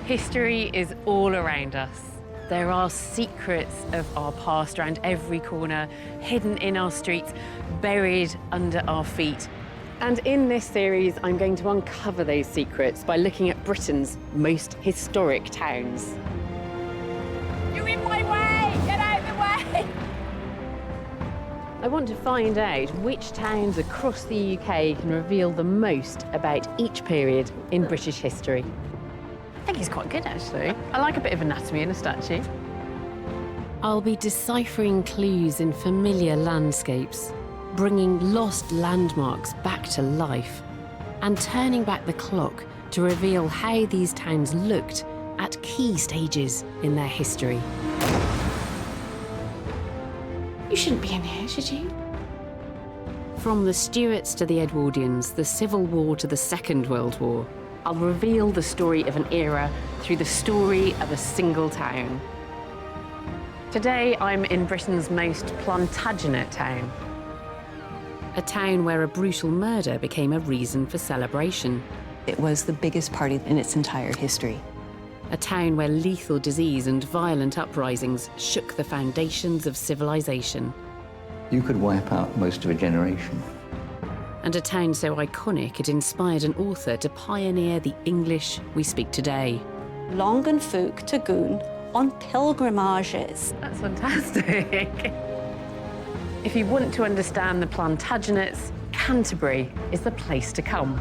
History is all around us. There are secrets of our past around every corner, hidden in our streets, buried under our feet. And in this series, I'm going to uncover those secrets by looking at Britain's most historic towns. You're in my way! Get out of the way! I want to find out which towns across the UK can reveal the most about each period in British history. I think he's quite good, actually. I like a bit of anatomy in a statue. I'll be deciphering clues in familiar landscapes, bringing lost landmarks back to life, and turning back the clock to reveal how these towns looked at key stages in their history. You shouldn't be in here, should you? From the Stuarts to the Edwardians, the Civil War to the Second World War, I'll reveal the story of an era through the story of a single town. Today, I'm in Britain's most Plantagenet town. A town where a brutal murder became a reason for celebration. It was the biggest party in its entire history. A town where lethal disease and violent uprisings shook the foundations of civilization. You could wipe out most of a generation. And a town so iconic it inspired an author to pioneer the English we speak today. Longenfuk to Goon on pilgrimages. That's fantastic. If you want to understand the Plantagenets, Canterbury is the place to come.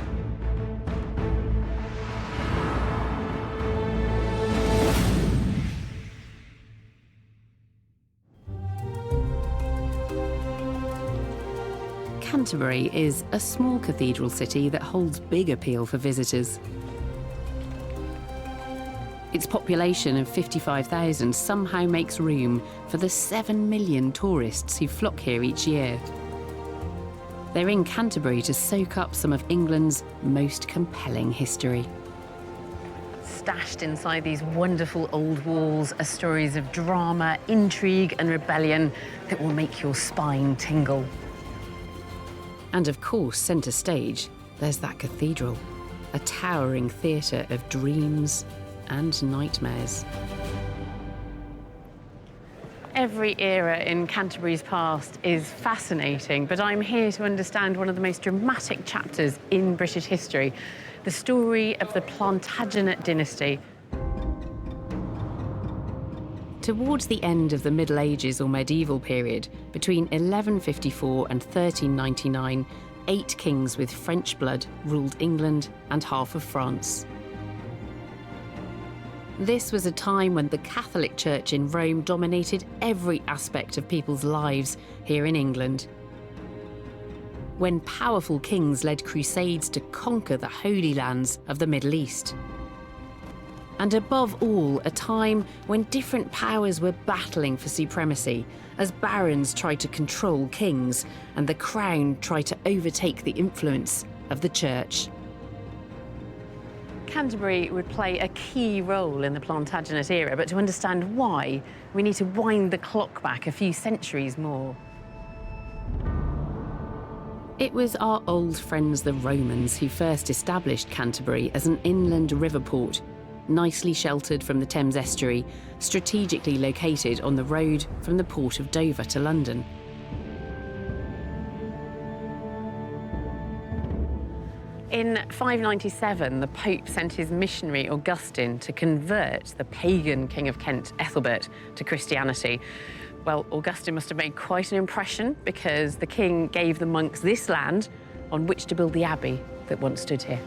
Canterbury is a small cathedral city that holds big appeal for visitors. Its population of 55,000 somehow makes room for the 7 million tourists who flock here each year. They're in Canterbury to soak up some of England's most compelling history. Stashed inside these wonderful old walls are stories of drama, intrigue and rebellion that will make your spine tingle. And of course, centre stage, there's that cathedral, a towering theatre of dreams and nightmares. Every era in Canterbury's past is fascinating, but I'm here to understand one of the most dramatic chapters in British history, the story of the Plantagenet dynasty. Towards the end of the Middle Ages or medieval period, between 1154 and 1399, 8 kings with French blood ruled England and half of France. This was a time when the Catholic Church in Rome dominated every aspect of people's lives here in England. When powerful kings led crusades to conquer the Holy Lands of the Middle East. And above all, a time when different powers were battling for supremacy, as barons tried to control kings and the crown tried to overtake the influence of the church. Canterbury would play a key role in the Plantagenet era, but to understand why, we need to wind the clock back a few centuries more. It was our old friends the Romans who first established Canterbury as an inland river port, nicely sheltered from the Thames estuary, strategically located on the road from the port of Dover to London. In 597, the Pope sent his missionary Augustine to convert the pagan King of Kent, Ethelbert, to Christianity. Well, Augustine must have made quite an impression because the king gave the monks this land on which to build the abbey that once stood here.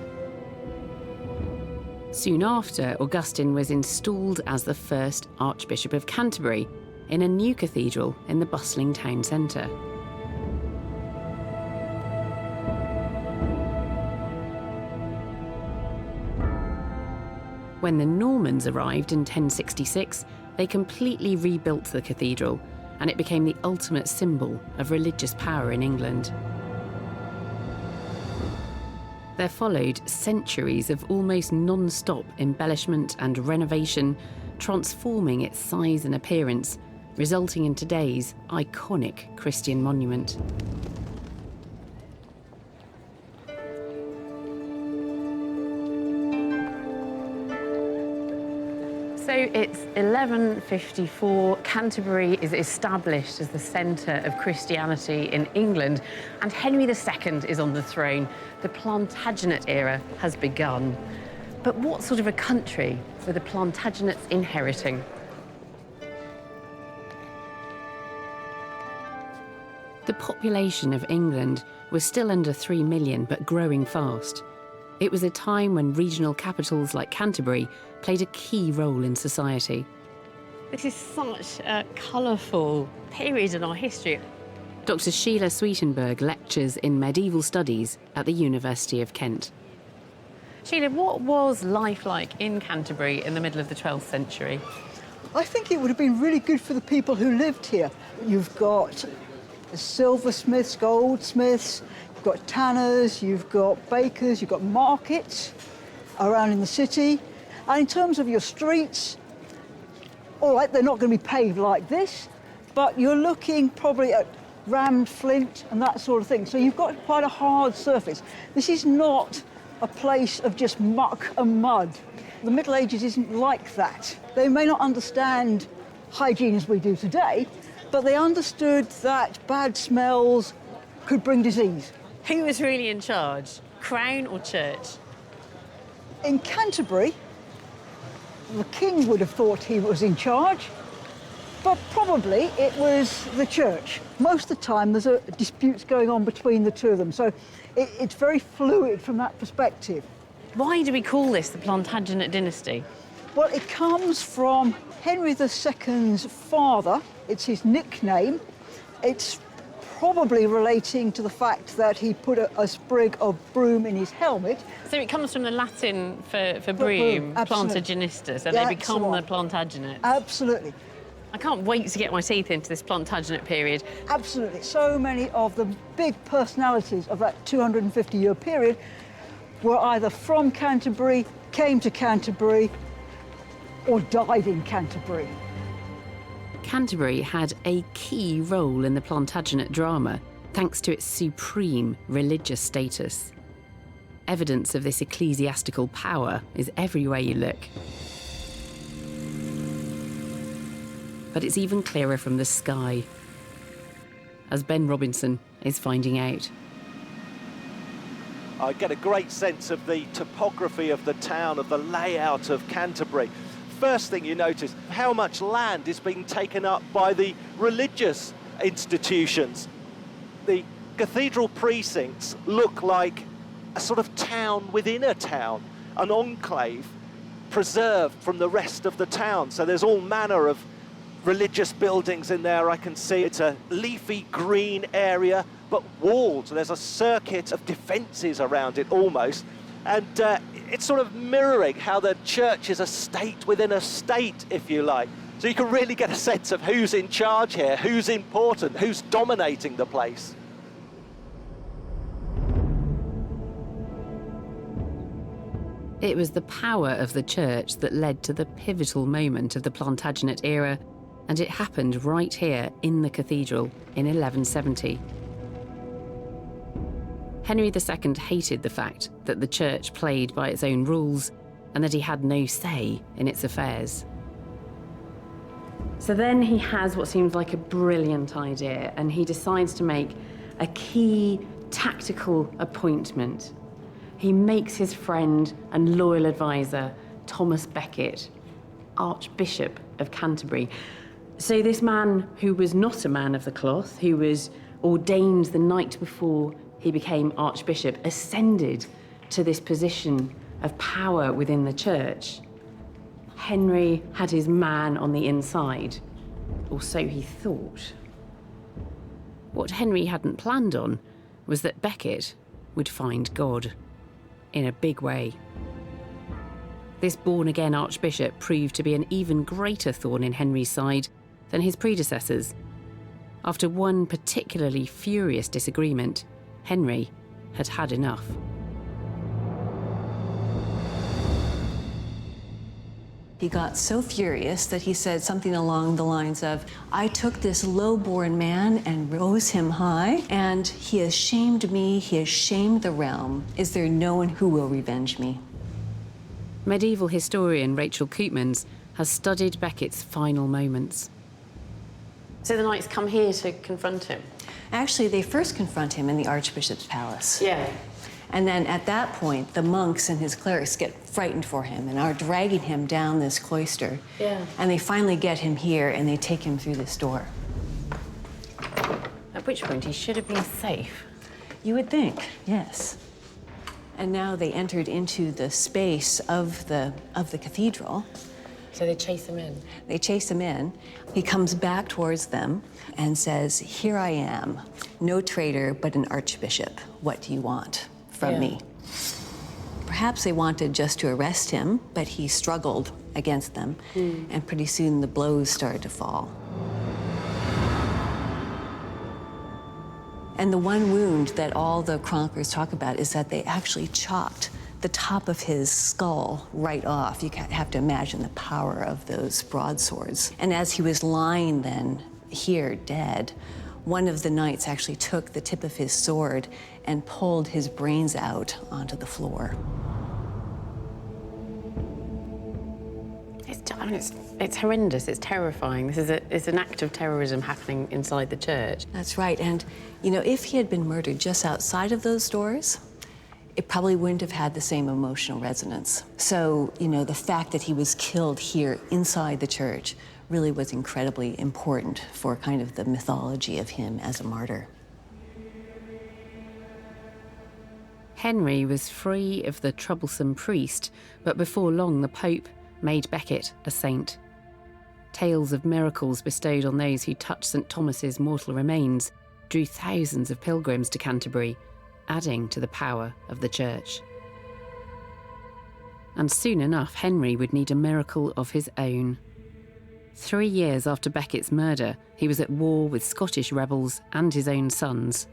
Soon after, Augustine was installed as the first Archbishop of Canterbury in a new cathedral in the bustling town centre. When the Normans arrived in 1066, they completely rebuilt the cathedral, and it became the ultimate symbol of religious power in England. There followed centuries of almost non-stop embellishment and renovation, transforming its size and appearance, resulting in today's iconic Christian monument. it's 1154. Canterbury is established as the centre of Christianity in England, and Henry II is on the throne. The Plantagenet era has begun. But what sort of a country were the Plantagenets inheriting? The population of England was still under 3 million, but growing fast. It was a time when regional capitals like Canterbury played a key role in society. This is such a colourful period in our history. Dr. Sheila Sweetenberg lectures in medieval studies at the University of Kent. Sheila, what was life like in Canterbury in the middle of the 12th century? I think it would have been really good for the people who lived here. You've got the silversmiths, goldsmiths, you've got tanners, you've got bakers, you've got markets around in the city. And in terms of your streets, all right, they're not going to be paved like this, but you're looking probably at rammed flint and that sort of thing. So you've got quite a hard surface. This is not a place of just muck and mud. The Middle Ages isn't like that. They may not understand hygiene as we do today, but they understood that bad smells could bring disease. Who was really in charge, Crown or Church? In Canterbury, the king would have thought he was in charge, but probably it was the church. Most of the time there's disputes going on between the two of them, so it's very fluid from that perspective. Why do we call this the Plantagenet dynasty? Well, it comes from Henry II's father. It's his nickname. It's probably relating to the fact that he put a sprig of broom in his helmet. So it comes from the Latin for broom, Plantagenista, so yeah, they become the Plantagenets. Absolutely. I can't wait to get my teeth into this Plantagenet period. Absolutely. So many of the big personalities of that 250-year period were either from Canterbury, came to Canterbury, or died in Canterbury. Canterbury had a key role in the Plantagenet drama, thanks to its supreme religious status. Evidence of this ecclesiastical power is everywhere you look. But it's even clearer from the sky, as Ben Robinson is finding out. I get a great sense of the topography of the town, of the layout of Canterbury. First thing you notice, how much land is being taken up by the religious institutions. The cathedral precincts look like a sort of town within a town, an enclave preserved from the rest of the town. So there's all manner of religious buildings in there. I can see it's a leafy green area, but walled. There's a circuit of defences around it almost. And it's sort of mirroring how the church is a state within a state, if you like. So you can really get a sense of who's in charge here, who's important, who's dominating the place. It was the power of the church that led to the pivotal moment of the Plantagenet era, and it happened right here in the cathedral in 1170. Henry II hated the fact that the church played by its own rules and that he had no say in its affairs. So then he has what seems like a brilliant idea, and he decides to make a key tactical appointment. He makes his friend and loyal advisor, Thomas Becket, Archbishop of Canterbury. So this man, who was not a man of the cloth, who was ordained the night before he became Archbishop, ascended to this position of power within the church. Henry had his man on the inside, or so he thought. What Henry hadn't planned on was that Becket would find God in a big way. This born-again Archbishop proved to be an even greater thorn in Henry's side than his predecessors. After one particularly furious disagreement, Henry had had enough. He got so furious that he said something along the lines of, "I took this low-born man and rose him high, and he has shamed me, he has shamed the realm. Is there no one who will revenge me?" Medieval historian Rachel Koopmans has studied Becket's final moments. So the knights come here to confront him? Actually, they first confront him in the Archbishop's palace. Yeah. And then at that point, the monks and his clerics get frightened for him and are dragging him down this cloister. Yeah. And they finally get him here and they take him through this door. At which point he should have been safe. You would think, yes. And now they entered into the space of the cathedral. So they chase him in? They chase him in. He comes back towards them and says, "Here I am, no traitor, but an archbishop. What do you want from me?" Perhaps they wanted just to arrest him, but he struggled against them, and pretty soon the blows started to fall. And the one wound that all the chroniclers talk about is that they actually chopped the top of his skull right off. You have to imagine the power of those broadswords. And as he was lying then here dead, one of the knights actually took the tip of his sword and pulled his brains out onto the floor. It's horrendous, it's terrifying. It's an act of terrorism happening inside the church. That's right, and you know, if he had been murdered just outside of those doors, it probably wouldn't have had the same emotional resonance. So, you know, the fact that he was killed here inside the church really was incredibly important for kind of the mythology of him as a martyr. Henry was free of the troublesome priest, but before long the Pope made Becket a saint. Tales of miracles bestowed on those who touched St. Thomas's mortal remains drew thousands of pilgrims to Canterbury, adding to the power of the church. And soon enough, Henry would need a miracle of his own. 3 years after Becket's murder, he was at war with Scottish rebels and his own sons.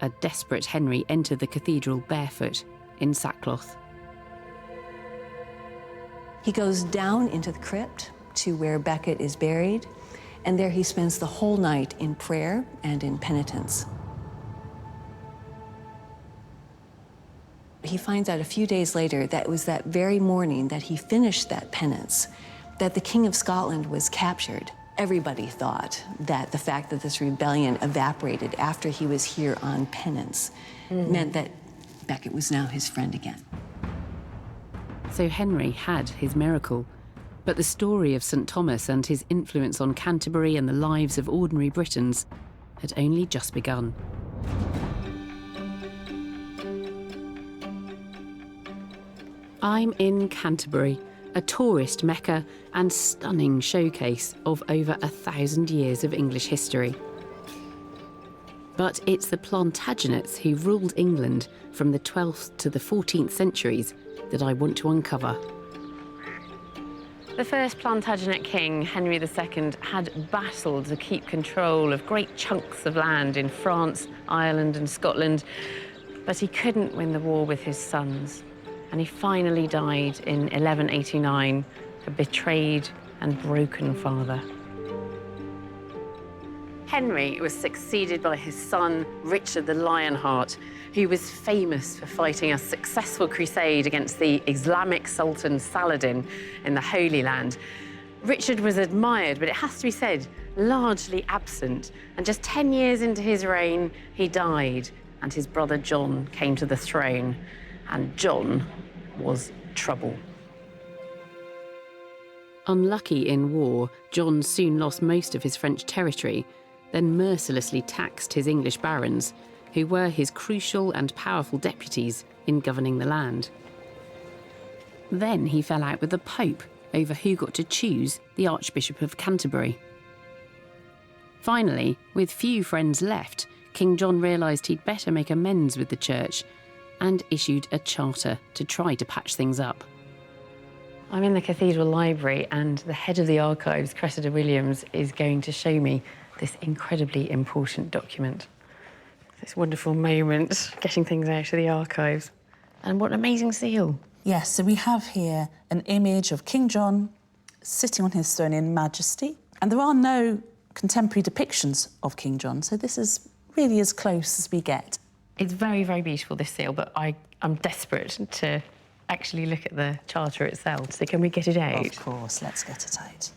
A desperate Henry entered the cathedral barefoot, in sackcloth. He goes down into the crypt to where Becket is buried, and there he spends the whole night in prayer and in penitence. He finds out a few days later that it was that very morning that he finished that penance, that the King of Scotland was captured. Everybody thought that the fact that this rebellion evaporated after he was here on penance meant that Becket was now his friend again. So Henry had his miracle, but the story of St. Thomas and his influence on Canterbury and the lives of ordinary Britons had only just begun. I'm in Canterbury, a tourist mecca and stunning showcase of over 1,000 years of English history. But it's the Plantagenets who ruled England from the 12th to the 14th centuries that I want to uncover. The first Plantagenet king, Henry II, had battled to keep control of great chunks of land in France, Ireland and Scotland, but he couldn't win the war with his sons, and he finally died in 1189, a betrayed and broken father. Henry was succeeded by his son, Richard the Lionheart, who was famous for fighting a successful crusade against the Islamic Sultan Saladin in the Holy Land. Richard was admired, but it has to be said, largely absent. And just 10 years into his reign, he died, and his brother John came to the throne. And John was trouble. Unlucky in war, John soon lost most of his French territory, then mercilessly taxed his English barons, who were his crucial and powerful deputies in governing the land. Then he fell out with the Pope over who got to choose the Archbishop of Canterbury. Finally, with few friends left, King John realised he'd better make amends with the church and issued a charter to try to patch things up. I'm in the Cathedral Library and the head of the archives, Cressida Williams, is going to show me this incredibly important document. This wonderful moment, getting things out of the archives. And what an amazing seal. Yes, so we have here an image of King John sitting on his throne in majesty. And there are no contemporary depictions of King John, so this is really as close as we get. It's very, very beautiful, this seal, but I'm desperate to actually look at the charter itself. So can we get it out? Of course, let's get it out.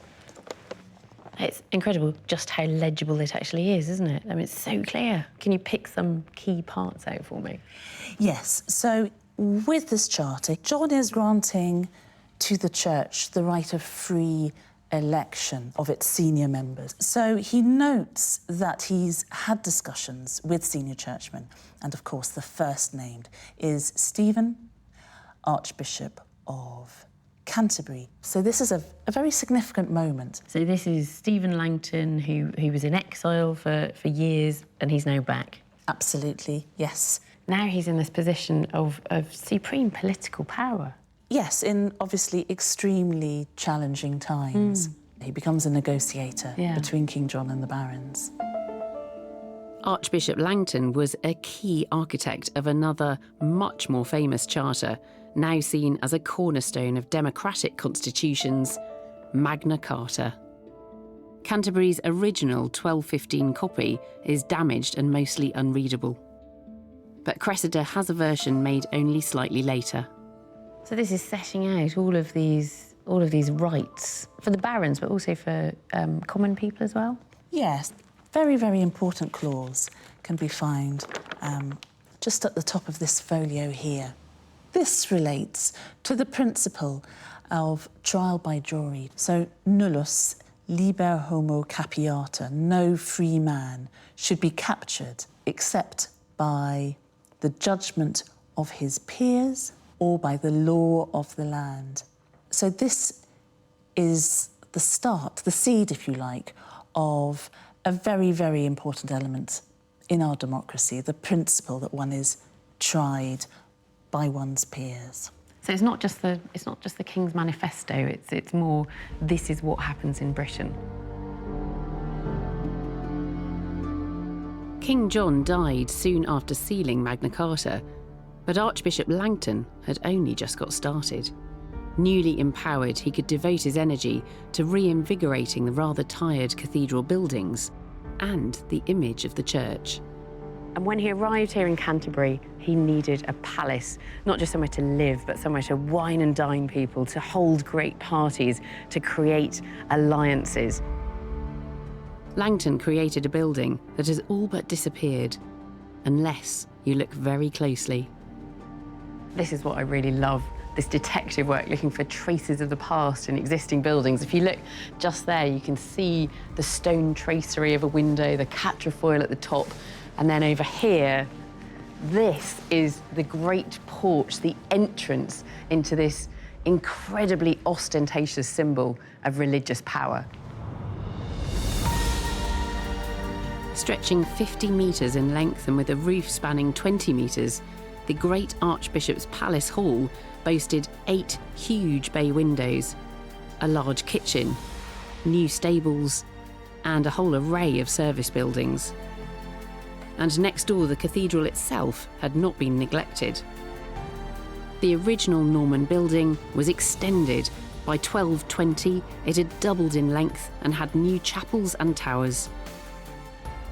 It's incredible just how legible it actually is, isn't it? I mean, it's so clear. Can you pick some key parts out for me? Yes, so with this charter, John is granting to the church the right of free election of its senior members. So he notes that he's had discussions with senior churchmen, and of course the first named is Stephen, Archbishop of Canterbury. So this is a very significant moment. So this is Stephen Langton, who was in exile for years, and he's now back. Absolutely, yes. Now he's in this position of supreme political power. Yes, in obviously extremely challenging times. He becomes a negotiator between King John and the barons. Archbishop Langton was a key architect of another, much more famous charter, now seen as a cornerstone of democratic constitutions, Magna Carta. Canterbury's original 1215 copy is damaged and mostly unreadable. But Cressida has a version made only slightly later. So this is setting out all of these rights for the barons, but also for common people as well. Yes, very, very important clause can be found just at the top of this folio here. This relates to the principle of trial by jury. So, nullus liber homo capiata, no free man should be captured except by the judgment of his peers or by the law of the land. So this is the start, the seed, if you like, of a very, very important element in our democracy, the principle that one is tried by one's peers. So it's not just the King's Manifesto, it's more, this is what happens in Britain. King John died soon after sealing Magna Carta, but Archbishop Langton had only just got started. Newly empowered, he could devote his energy to reinvigorating the rather tired cathedral buildings and the image of the church. And when he arrived here in Canterbury, he needed a palace, not just somewhere to live, but somewhere to wine and dine people, to hold great parties, to create alliances. Langton created a building that has all but disappeared, unless you look very closely. This is what I really love, this detective work, looking for traces of the past in existing buildings. If you look just there, you can see the stone tracery of a window, the quatrefoil at the top, and then over here, this is the great porch, the entrance into this incredibly ostentatious symbol of religious power. Stretching 50 metres in length and with a roof spanning 20 metres, the great Archbishop's Palace Hall boasted 8 huge bay windows, a large kitchen, new stables, and a whole array of service buildings. And next door, the cathedral itself had not been neglected. The original Norman building was extended. By 1220, it had doubled in length and had new chapels and towers.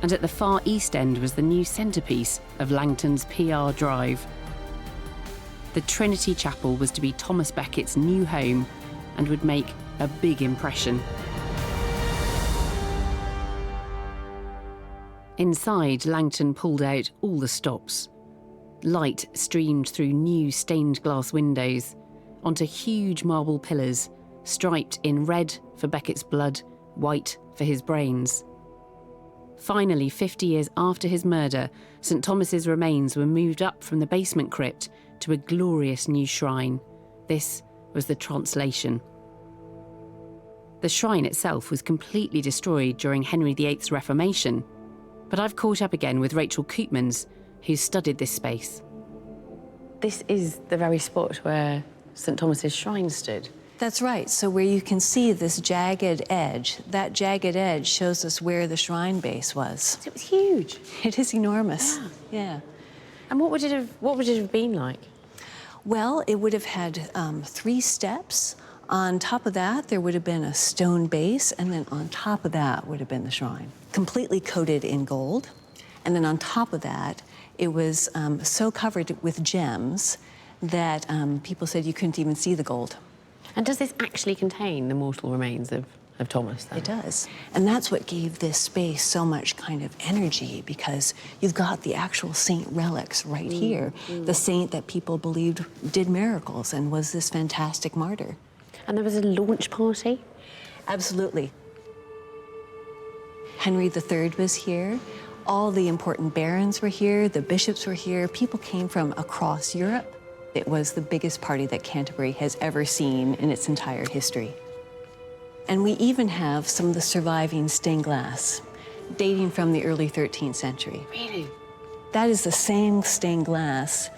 And at the far east end was the new centrepiece of Langton's PR Drive. The Trinity Chapel was to be Thomas Becket's new home and would make a big impression. Inside, Langton pulled out all the stops. Light streamed through new stained glass windows onto huge marble pillars, striped in red for Becket's blood, white for his brains. Finally, 50 years after his murder, St Thomas's remains were moved up from the basement crypt to a glorious new shrine. This was the translation. The shrine itself was completely destroyed during Henry VIII's Reformation, but I've caught up again with Rachel Koopmans, who studied this space. This is the very spot where St Thomas's shrine stood. That's right. So where you can see this jagged edge, that jagged edge shows us where the shrine base was. It was huge. It is enormous. Yeah. And what would it have been like? Well, it would have had 3 steps. On top of that, there would have been a stone base, and then on top of that would have been the shrine, completely coated in gold. And then on top of that, it was so covered with gems that people said you couldn't even see the gold. And does this actually contain the mortal remains of Thomas, then? It does. And that's what gave this space so much kind of energy, because you've got the actual saint relics right here. The saint that people believed did miracles and was this fantastic martyr. And there was a launch party? Absolutely. Henry III was here. All the important barons were here. The bishops were here. People came from across Europe. It was the biggest party that Canterbury has ever seen in its entire history. And we even have some of the surviving stained glass, dating from the early 13th century. Really? That is the same stained glass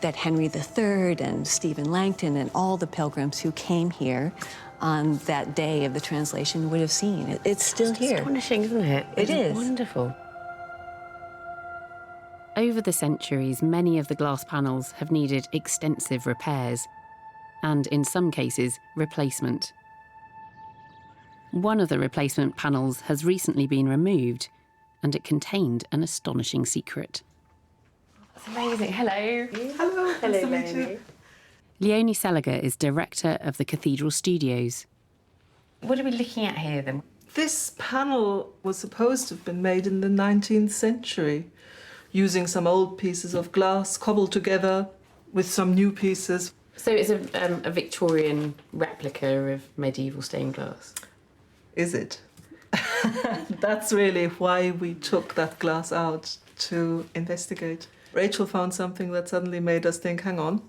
that Henry III and Stephen Langton and all the pilgrims who came here on that day of the translation would have seen. It's still here. Astonishing, isn't it? It is. Wonderful. Over the centuries, many of the glass panels have needed extensive repairs and, in some cases, replacement. One of the replacement panels has recently been removed, and it contained an astonishing secret. That's amazing. Hello. Hello. Hello, Leonie. Leonie Seliger is director of the Cathedral Studios. What are we looking at here, then? This panel was supposed to have been made in the 19th century, using some old pieces of glass cobbled together with some new pieces. So it's a Victorian replica of medieval stained glass? Is it? That's really why we took that glass out, to investigate. Rachel found something that suddenly made us think, hang on,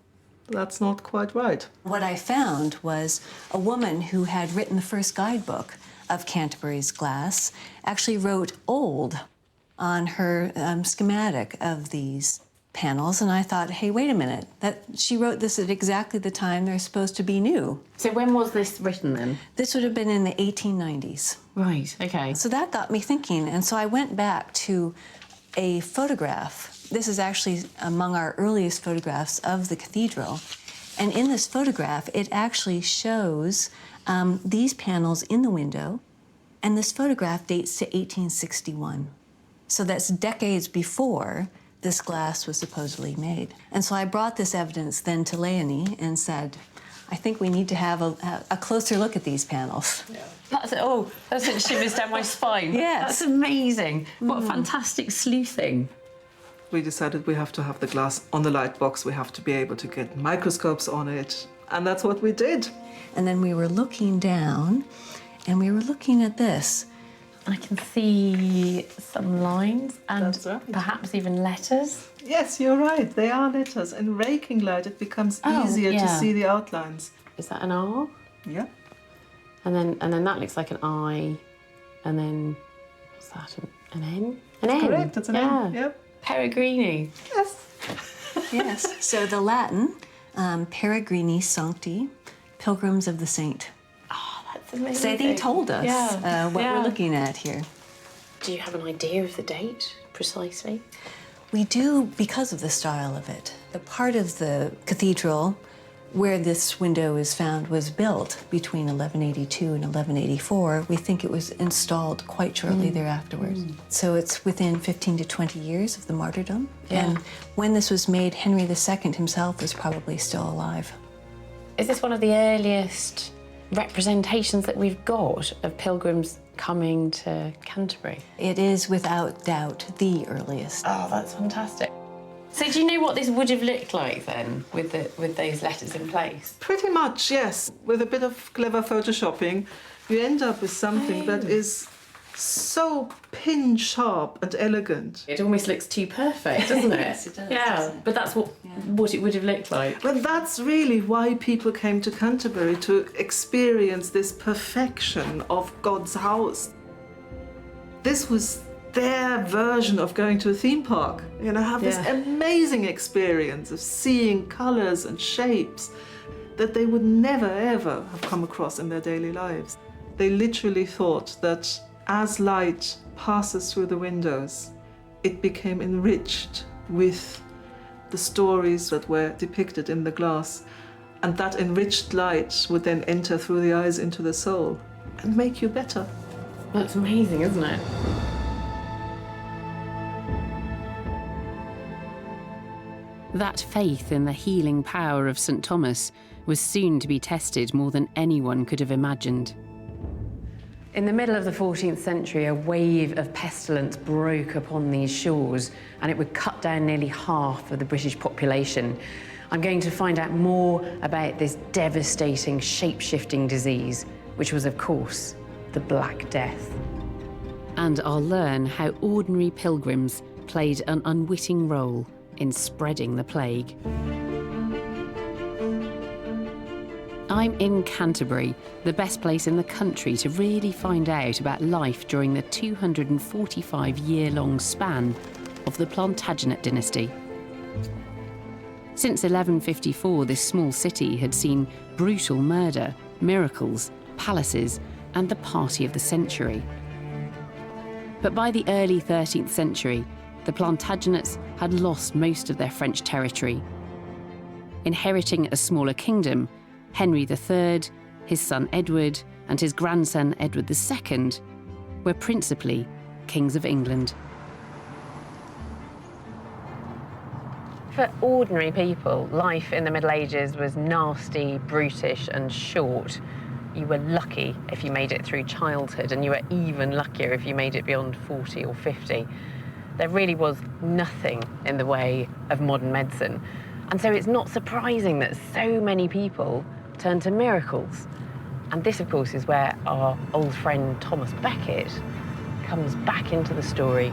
that's not quite right. What I found was a woman who had written the first guidebook of Canterbury's glass actually wrote old on her schematic of these panels, and I thought, hey, wait a minute, that she wrote this at exactly the time they're supposed to be new. So when was this written then? This would have been in the 1890s. Right, okay. So that got me thinking, and so I went back to a photograph. This is actually among our earliest photographs of the cathedral, and in this photograph, it actually shows these panels in the window, and this photograph dates to 1861. So that's decades before this glass was supposedly made. And so I brought this evidence then to Leonie and said, I think we need to have a closer look at these panels. Yeah. That's it shivers down my spine. Yes. That's amazing. What fantastic sleuthing. We decided we have to have the glass on the light box, we have to be able to get microscopes on it, and that's what we did. And then we were looking down, and we were looking at this. I can see some lines and That's right. perhaps even letters. Yes, you're right, they are letters. In raking light, it becomes easier to see the outlines. Is that an R? Yeah. And then that looks like an I, and then what's that? An N? An N. Correct, it's an N. Yep. Peregrini. Yes. Yes. So the Latin, Peregrini Sancti, Pilgrims of the Saint. Oh, that's amazing. So they told us what Yeah. we're looking at here. Do you have an idea of the date precisely? We do because of the style of it. The part of the cathedral where this window is found was built between 1182 and 1184. We think it was installed quite shortly thereafterwards. So it's within 15 to 20 years of the martyrdom. Yeah. And when this was made, Henry II himself was probably still alive. Is this one of the earliest representations that we've got of pilgrims coming to Canterbury? It is without doubt the earliest. Oh, that's fantastic. So do you know what this would have looked like then, with those letters in place? Pretty much, yes. With a bit of clever photoshopping, you end up with something that is so pin sharp and elegant. It almost looks too perfect, doesn't it? Yes, it does. Yeah, but that's what it would have looked like. But that's really why people came to Canterbury, to experience this perfection of God's house. This was their version of going to a theme park. You know, have this amazing experience of seeing colours and shapes that they would never ever have come across in their daily lives. They literally thought that as light passes through the windows, it became enriched with the stories that were depicted in the glass. And that enriched light would then enter through the eyes into the soul and make you better. That's amazing, isn't it? That faith in the healing power of St. Thomas was soon to be tested more than anyone could have imagined. In the middle of the 14th century, a wave of pestilence broke upon these shores, and it would cut down nearly half of the British population. I'm going to find out more about this devastating, shape-shifting disease, which was, of course, the Black Death. And I'll learn how ordinary pilgrims played an unwitting role in spreading the plague. I'm in Canterbury, the best place in the country to really find out about life during the 245-year-long span of the Plantagenet dynasty. Since 1154, this small city had seen brutal murder, miracles, palaces, and the party of the century. But by the early 13th century, the Plantagenets had lost most of their French territory. Inheriting a smaller kingdom, Henry III, his son Edward, and his grandson Edward II were principally kings of England. For ordinary people, life in the Middle Ages was nasty, brutish, and short. You were lucky if you made it through childhood, and you were even luckier if you made it beyond 40 or 50. There really was nothing in the way of modern medicine. And so it's not surprising that so many people turn to miracles. And this, of course, is where our old friend Thomas Becket comes back into the story.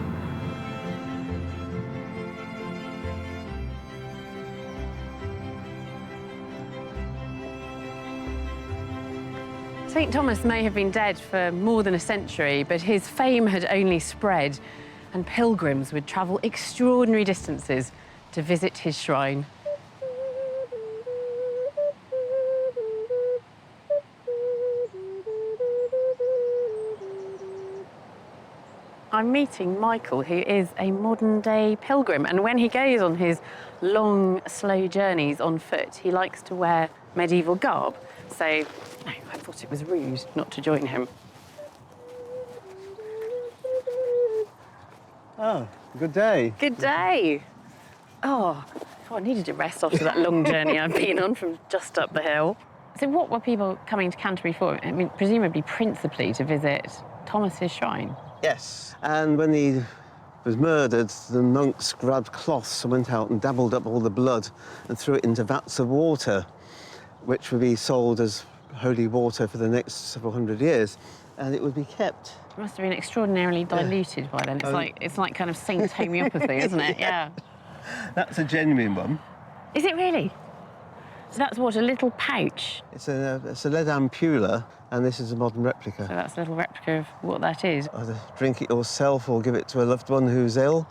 St. Thomas may have been dead for more than a century, but his fame had only spread, and pilgrims would travel extraordinary distances to visit his shrine. I'm meeting Michael, who is a modern-day pilgrim, and when he goes on his long, slow journeys on foot, he likes to wear medieval garb. So I thought it was rude not to join him. Oh, good day. Good day. Oh, I needed a rest after that long journey I've been on from just up the hill. So what were people coming to Canterbury for? I mean, presumably principally to visit Thomas's shrine. Yes, and when he was murdered, the monks grabbed cloths and went out and dabbled up all the blood and threw it into vats of water, which would be sold as holy water for the next several hundred years, and it would be kept. It must have been extraordinarily diluted by then. It's like kind of saint's homeopathy, isn't it? Yeah. That's a genuine one. Is it really? So that's what, a little pouch? It's a lead ampulla, and this is a modern replica. So that's a little replica of what that is. Either drink it yourself or give it to a loved one who's ill.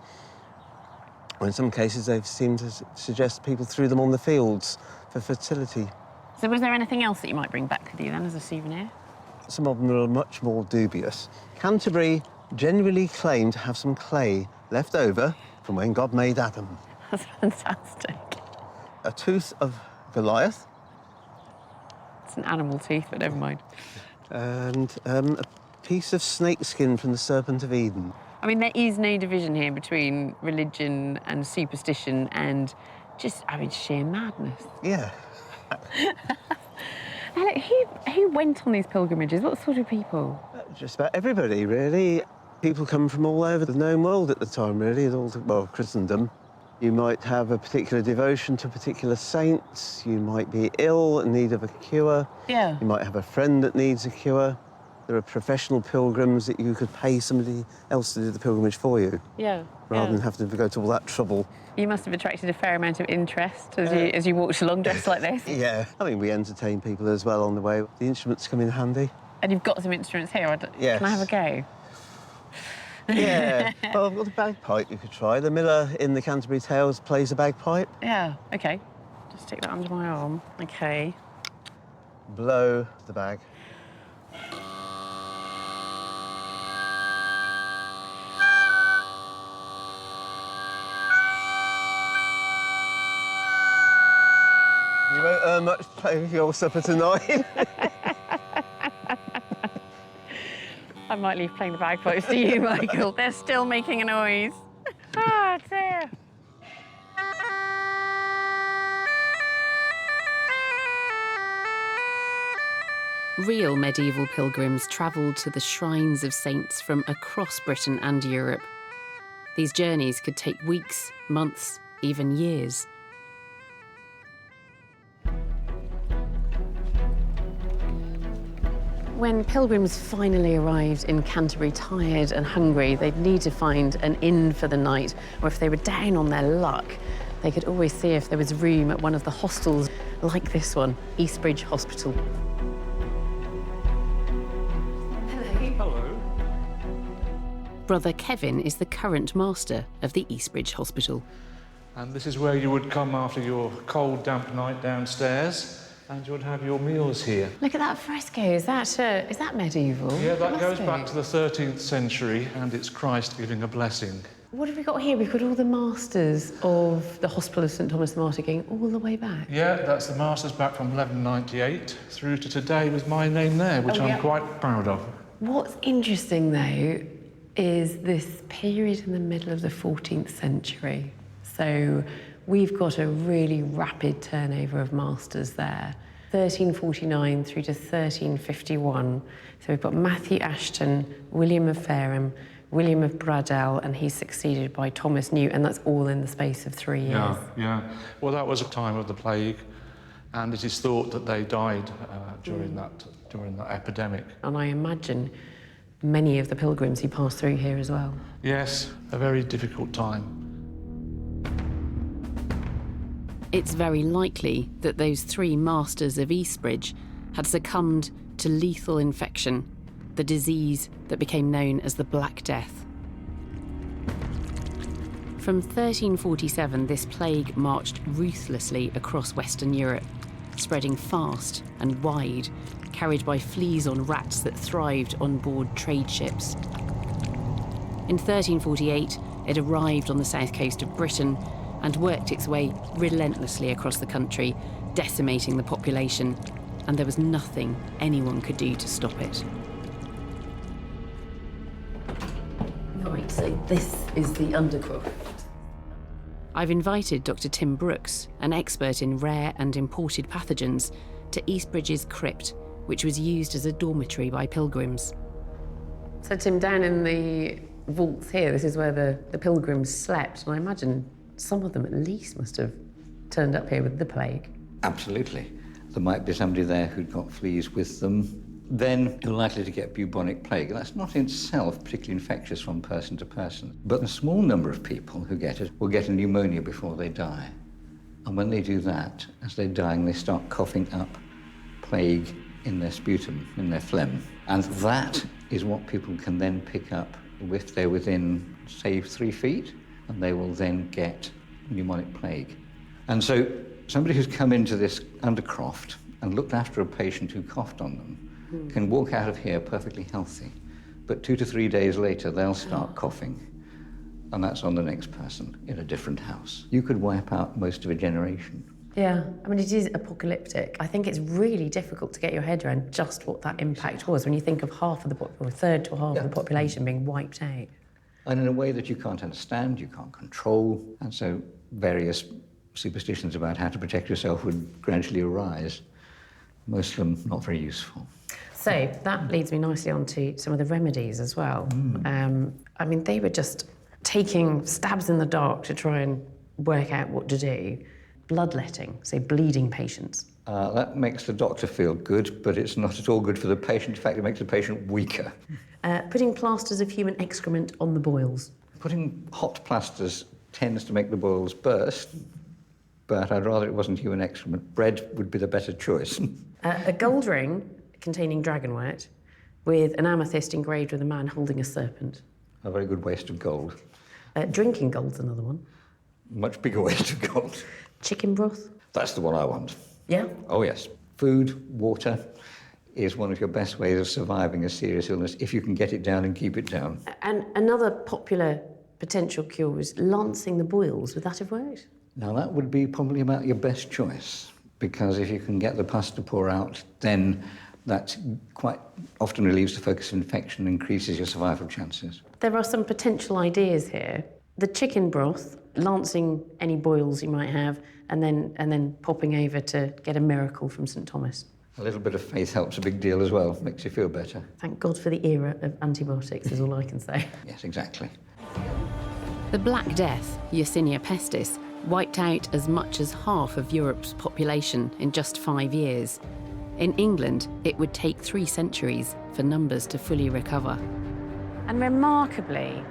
Or in some cases, they've seemed to suggest people threw them on the fields for fertility. So was there anything else that you might bring back with you then as a souvenir? Some of them are much more dubious. Canterbury genuinely claim to have some clay left over from when God made Adam. That's fantastic. A tooth of Goliath. It's an animal tooth, but never mind. And a piece of snake skin from the Serpent of Eden. I mean, there is no division here between religion and superstition and just, I mean, sheer madness. Yeah. Now, look, who went on these pilgrimages? What sort of people? Just about everybody, really. People come from all over the known world at the time, really, well, Christendom. You might have a particular devotion to particular saints. You might be ill in need of a cure. Yeah. You might have a friend that needs a cure. There are professional pilgrims that you could pay somebody else to do the pilgrimage for you. Yeah. Rather than having to go to all that trouble. You must have attracted a fair amount of interest as you walked along dressed like this. Yeah. I mean, we entertain people as well on the way. The instruments come in handy. And you've got some instruments here. Yes. Can I have a go? Yeah. Well, I've got a bagpipe you could try. The miller in the Canterbury Tales plays a bagpipe. Yeah, OK. Just stick that under my arm. OK. Blow the bag. You won't earn much playing for your supper tonight. I might leave playing the bagpipes to you, Michael. They're still making a noise. Oh, dear. Real medieval pilgrims travelled to the shrines of saints from across Britain and Europe. These journeys could take weeks, months, even years. When pilgrims finally arrived in Canterbury tired and hungry, they'd need to find an inn for the night, or if they were down on their luck, they could always see if there was room at one of the hostels like this one, Eastbridge Hospital. Hello. Brother Kevin is the current master of the Eastbridge Hospital. And this is where you would come after your cold, damp night downstairs, and you would have your meals here. Look at that fresco. Is that medieval? Yeah, that It goes must be. back to the 13th century, and it's Christ giving a blessing. What have we got here? We've got all the masters of the Hospital of St Thomas the Martyr going all the way back. Yeah, that's the masters back from 1198 through to today with my name there, which I'm quite proud of. What's interesting, though, is this period in the middle of the 14th century. So we've got a really rapid turnover of masters there. 1349 through to 1351. So we've got Matthew Ashton, William of Fareham, William of Bradell, and he's succeeded by Thomas New, and that's all in the space of 3 years. Yeah. Well, that was a time of the plague, and it is thought that they died during that epidemic. And I imagine many of the pilgrims who passed through here as well. Yes, a very difficult time. It's very likely that those 3 masters of Eastbridge had succumbed to lethal infection, the disease that became known as the Black Death. From 1347, this plague marched ruthlessly across Western Europe, spreading fast and wide, carried by fleas on rats that thrived on board trade ships. In 1348, it arrived on the south coast of Britain and worked its way relentlessly across the country, decimating the population, and there was nothing anyone could do to stop it. Right, so this is the Undercroft. I've invited Dr. Tim Brooks, an expert in rare and imported pathogens, to Eastbridge's crypt, which was used as a dormitory by pilgrims. So, Tim, down in the vaults here, this is where the pilgrims slept, and I imagine some of them at least must have turned up here with the plague. Absolutely. There might be somebody there who'd got fleas with them. Then you're likely to get bubonic plague. That's not in itself particularly infectious from person to person. But a small number of people who get it will get a pneumonia before they die. And when they do that, as they're dying, they start coughing up plague in their sputum, in their phlegm. And that is what people can then pick up if they're within, say, 3 feet, and they will then get pneumonic plague. And so somebody who's come into this Undercroft and looked after a patient who coughed on them can walk out of here perfectly healthy, but 2 to 3 days later they'll start coughing, and that's on the next person in a different house. You could wipe out most of a generation. Yeah, I mean, it is apocalyptic. I think it's really difficult to get your head around just what that impact was when you think of half of the or a third to half of the population being wiped out. And in a way that you can't understand, you can't control, and so various superstitions about how to protect yourself would gradually arise. Most of them not very useful. So that leads me nicely on to some of the remedies as well. I mean, they were just taking stabs in the dark to try and work out what to do. Bloodletting, so bleeding patients. That makes the doctor feel good, but it's not at all good for the patient. In fact, it makes the patient weaker. Putting plasters of human excrement on the boils. Putting hot plasters tends to make the boils burst, but I'd rather it wasn't human excrement. Bread would be the better choice. A gold ring containing dragonwort with an amethyst engraved with a man holding a serpent. A very good waste of gold. Drinking gold's another one. Much bigger waste of gold. Chicken broth. That's the one I want. Yeah? Oh, yes. Food, water is one of your best ways of surviving a serious illness if you can get it down and keep it down. And another popular potential cure is lancing the boils. Would that have worked? Now, that would be probably about your best choice, because if you can get the pus to pour out, then that quite often relieves the focus of infection and increases your survival chances. There are some potential ideas here. The chicken broth, lancing any boils you might have, and then popping over to get a miracle from St Thomas. A little bit of faith helps a big deal as well, makes you feel better. Thank God for the era of antibiotics, is all I can say. Yes, exactly. The Black Death, Yersinia pestis, wiped out as much as half of Europe's population in just 5 years. In England, it would take 3 centuries for numbers to fully recover. And remarkably,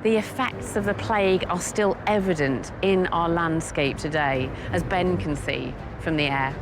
the effects of the plague are still evident in our landscape today, as Ben can see from the air.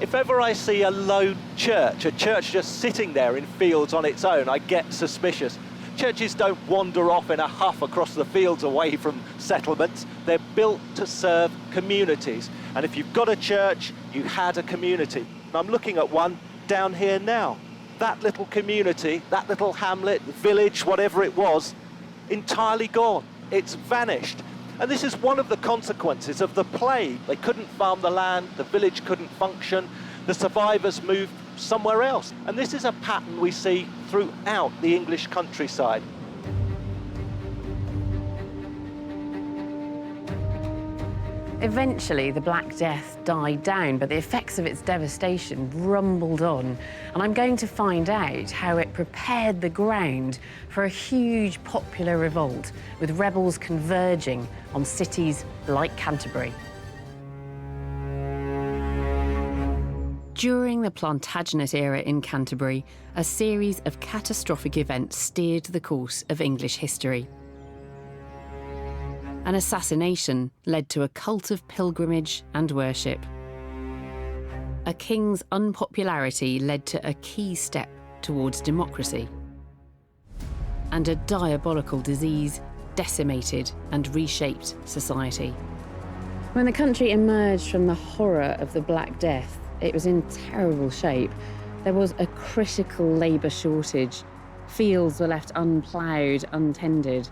If ever I see a lone church, a church just sitting there in fields on its own, I get suspicious. Churches don't wander off in a huff across the fields away from settlements. They're built to serve communities. And if you've got a church, you had a community. I'm looking at one down here now. That little community, that little hamlet, village, whatever it was, entirely gone. It's vanished. And this is one of the consequences of the plague. They couldn't farm the land, the village couldn't function, the survivors moved somewhere else. And this is a pattern we see throughout the English countryside. Eventually, the Black Death died down, but the effects of its devastation rumbled on. And I'm going to find out how it prepared the ground for a huge popular revolt, with rebels converging on cities like Canterbury. During the Plantagenet era in Canterbury, a series of catastrophic events steered the course of English history. An assassination led to a cult of pilgrimage and worship. A king's unpopularity led to a key step towards democracy. And a diabolical disease decimated and reshaped society. When the country emerged from the horror of the Black Death, it was in terrible shape. There was a critical labour shortage. Fields were left unploughed, untended.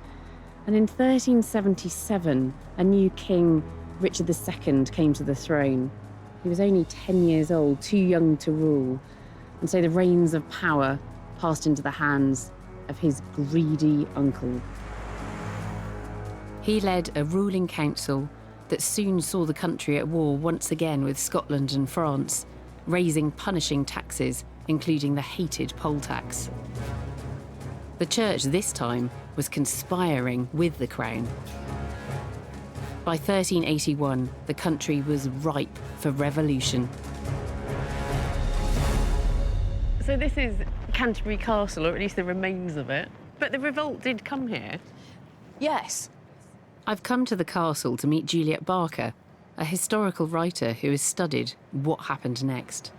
And in 1377, a new king, Richard II, came to the throne. He was only 10 years old, too young to rule. And so the reins of power passed into the hands of his greedy uncle. He led a ruling council that soon saw the country at war once again with Scotland and France, raising punishing taxes, including the hated poll tax. The church this time was conspiring with the crown. By 1381, the country was ripe for revolution. So this is Canterbury Castle, or at least the remains of it. But the revolt did come here. Yes. I've come to the castle to meet Juliet Barker, a historical writer who has studied what happened next.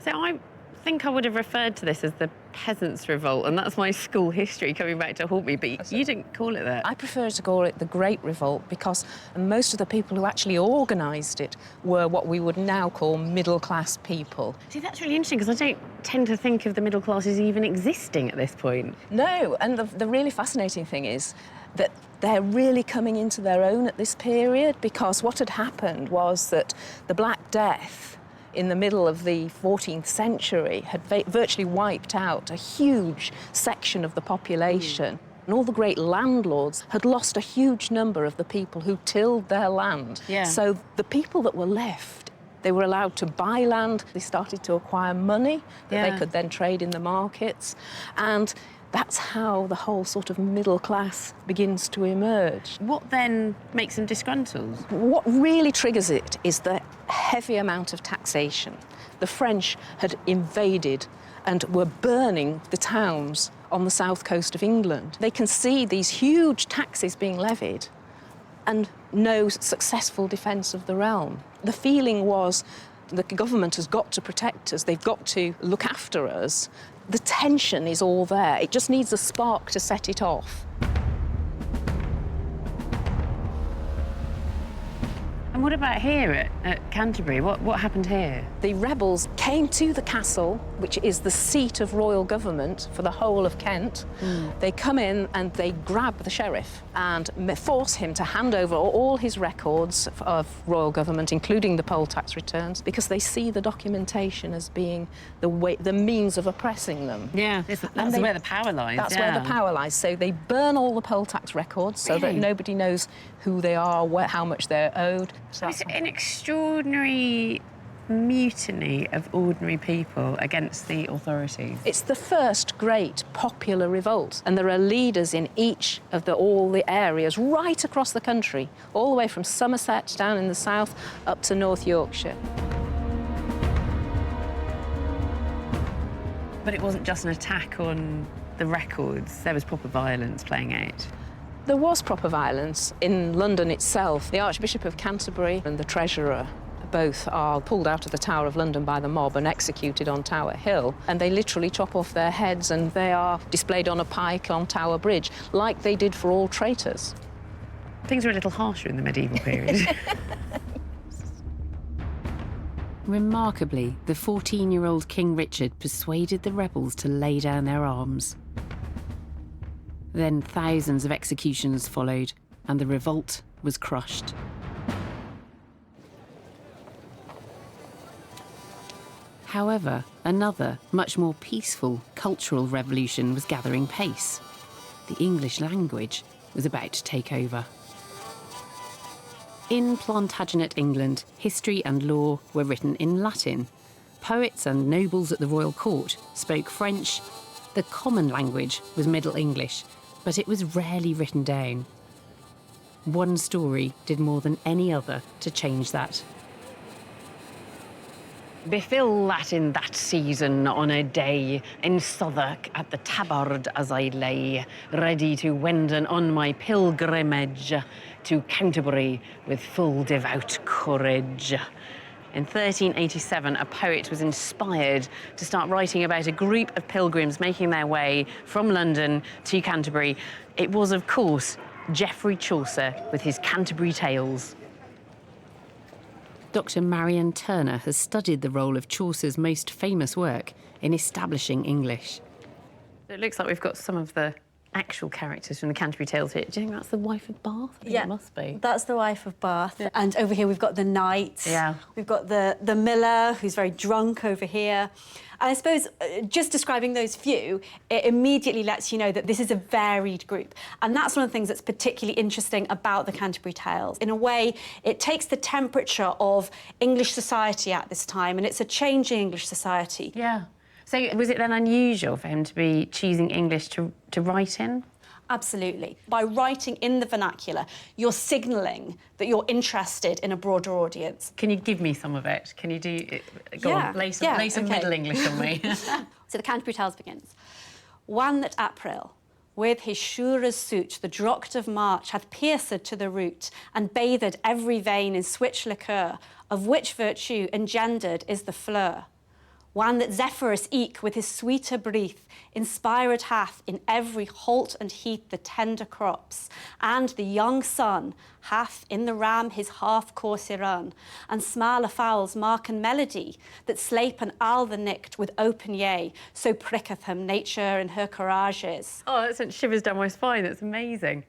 So I think I would have referred to this as the Peasants' Revolt, and that's my school history coming back to haunt me, but you didn't call it that. I prefer to call it the Great Revolt because most of the people who actually organised it were what we would now call middle-class people. See, that's really interesting because I don't tend to think of the middle classes even existing at this point. No, and the really fascinating thing is that they're really coming into their own at this period, because what had happened was that the Black Death in the middle of the 14th century had virtually wiped out a huge section of the population. And all the great landlords had lost a huge number of the people who tilled their land. Yeah. So the people that were left, they were allowed to buy land. They started to acquire money that they could then trade in the markets. And that's how the whole sort of middle class begins to emerge. What then makes them disgruntled? What really triggers it is the heavy amount of taxation. The French had invaded and were burning the towns on the south coast of England. They can see these huge taxes being levied and no successful defence of the realm. The feeling was the government has got to protect us, they've got to look after us. The tension is all there. It just needs a spark to set it off. And what about here at Canterbury? What happened here? The rebels came to the castle, which is the seat of royal government for the whole of Kent. They come in and they grab the sheriff and force him to hand over all his records of royal government, including the poll tax returns, because they see the documentation as being the means of oppressing them. Yeah, that's where the power lies. That's where the power lies. So they burn all the poll tax records so that nobody knows who they are, how much they're owed. So it's an extraordinary mutiny of ordinary people against the authorities. It's the first great popular revolt, and there are leaders in each of all the areas right across the country, all the way from Somerset down in the south up to North Yorkshire. But it wasn't just an attack on the records, there was proper violence playing out. There was proper violence in London itself. The Archbishop of Canterbury and the Treasurer both are pulled out of the Tower of London by the mob and executed on Tower Hill, and they literally chop off their heads and they are displayed on a pike on Tower Bridge, like they did for all traitors. Things were a little harsher in the medieval period. Remarkably, the 14-year-old King Richard persuaded the rebels to lay down their arms. Then thousands of executions followed, and the revolt was crushed. However, another, much more peaceful cultural revolution was gathering pace. The English language was about to take over. In Plantagenet England, history and law were written in Latin. Poets and nobles at the royal court spoke French. The common language was Middle English, but it was rarely written down. One story did more than any other to change that. Befell that in that season on a day in Southwark at the Tabard as I lay, ready to wenden on my pilgrimage to Canterbury with full devout courage. In 1387, a poet was inspired to start writing about a group of pilgrims making their way from London to Canterbury. It was, of course, Geoffrey Chaucer with his Canterbury Tales. Dr. Marian Turner has studied the role of Chaucer's most famous work in establishing English. It looks like we've got some of the actual characters from the Canterbury Tales here. Do you think that's the wife of Bath? I think it must be. That's the wife of Bath. Yeah. And over here we've got the knight. Yeah. We've got the miller, who's very drunk over here. And I suppose just describing those few, it immediately lets you know that this is a varied group. And that's one of the things that's particularly interesting about the Canterbury Tales. In a way, it takes the temperature of English society at this time, and it's a changing English society. Yeah. So was it then unusual for him to be choosing English to write in? Absolutely. By writing in the vernacular, you're signalling that you're interested in a broader audience. Can you give me some of it? Can you do it? Go on, lay some okay. Middle English on me. So the Canterbury Tales begins. One that April, with his sure's suit, the drocht of March, hath pierced to the root, and bathed every vein in switch liqueur, of which virtue engendered is the fleur. One that Zephyrus eke with his sweeter breath inspired hath in every halt and heath the tender crops, and the young sun hath in the ram his half-course run, and smaller fowls mark and melody that slape an owl the nicked with open yea, so pricketh him nature in her courages. Oh, that sent shivers down my spine. That's amazing.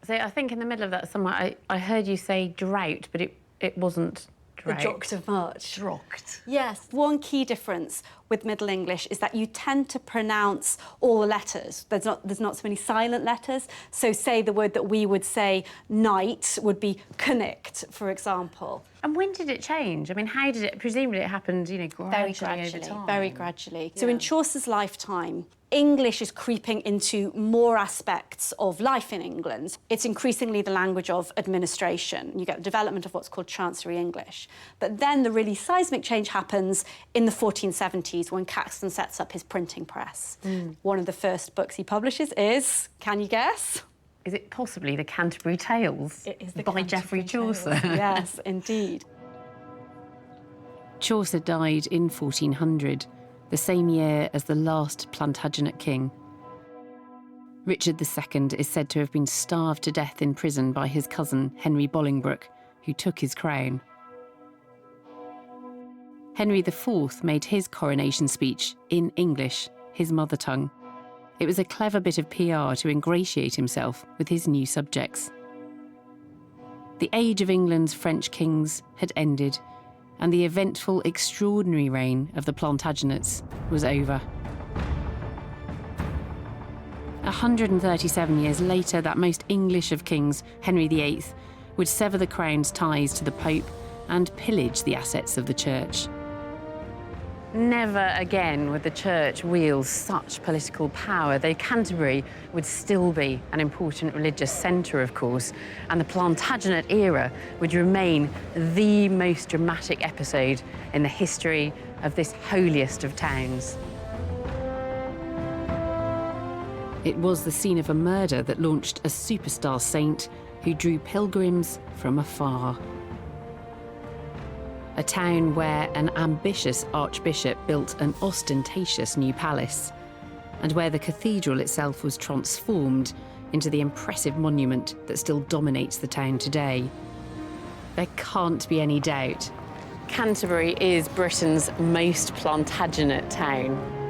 So I think in the middle of that somewhere, I heard you say drought, but it wasn't. The drocht of March. Drocht. Yes. One key difference with Middle English is that you tend to pronounce all the letters. There's not so many silent letters. So say the word that we would say night would be connect, for example. And when did it change? I mean, how did it... Presumably it happened, gradually over time. Very gradually. Yeah. So in Chaucer's lifetime, English is creeping into more aspects of life in England. It's increasingly the language of administration. You get the development of what's called Chancery English. But then the really seismic change happens in the 1470s when Caxton sets up his printing press. One of the first books he publishes is, can you guess? Is it possibly the Canterbury Tales? It is the by Geoffrey Chaucer. Yes, indeed. Chaucer died in 1400. The same year as the last Plantagenet king. Richard II is said to have been starved to death in prison by his cousin, Henry Bolingbroke, who took his crown. Henry IV made his coronation speech in English, his mother tongue. It was a clever bit of PR to ingratiate himself with his new subjects. The age of England's French kings had ended, and the eventful, extraordinary reign of the Plantagenets was over. 137 years later, that most English of kings, Henry VIII, would sever the crown's ties to the Pope and pillage the assets of the church. Never again would the church wield such political power, though Canterbury would still be an important religious centre, of course, and the Plantagenet era would remain the most dramatic episode in the history of this holiest of towns. It was the scene of a murder that launched a superstar saint who drew pilgrims from afar. A town where an ambitious archbishop built an ostentatious new palace, and where the cathedral itself was transformed into the impressive monument that still dominates the town today. There can't be any doubt. Canterbury is Britain's most Plantagenet town.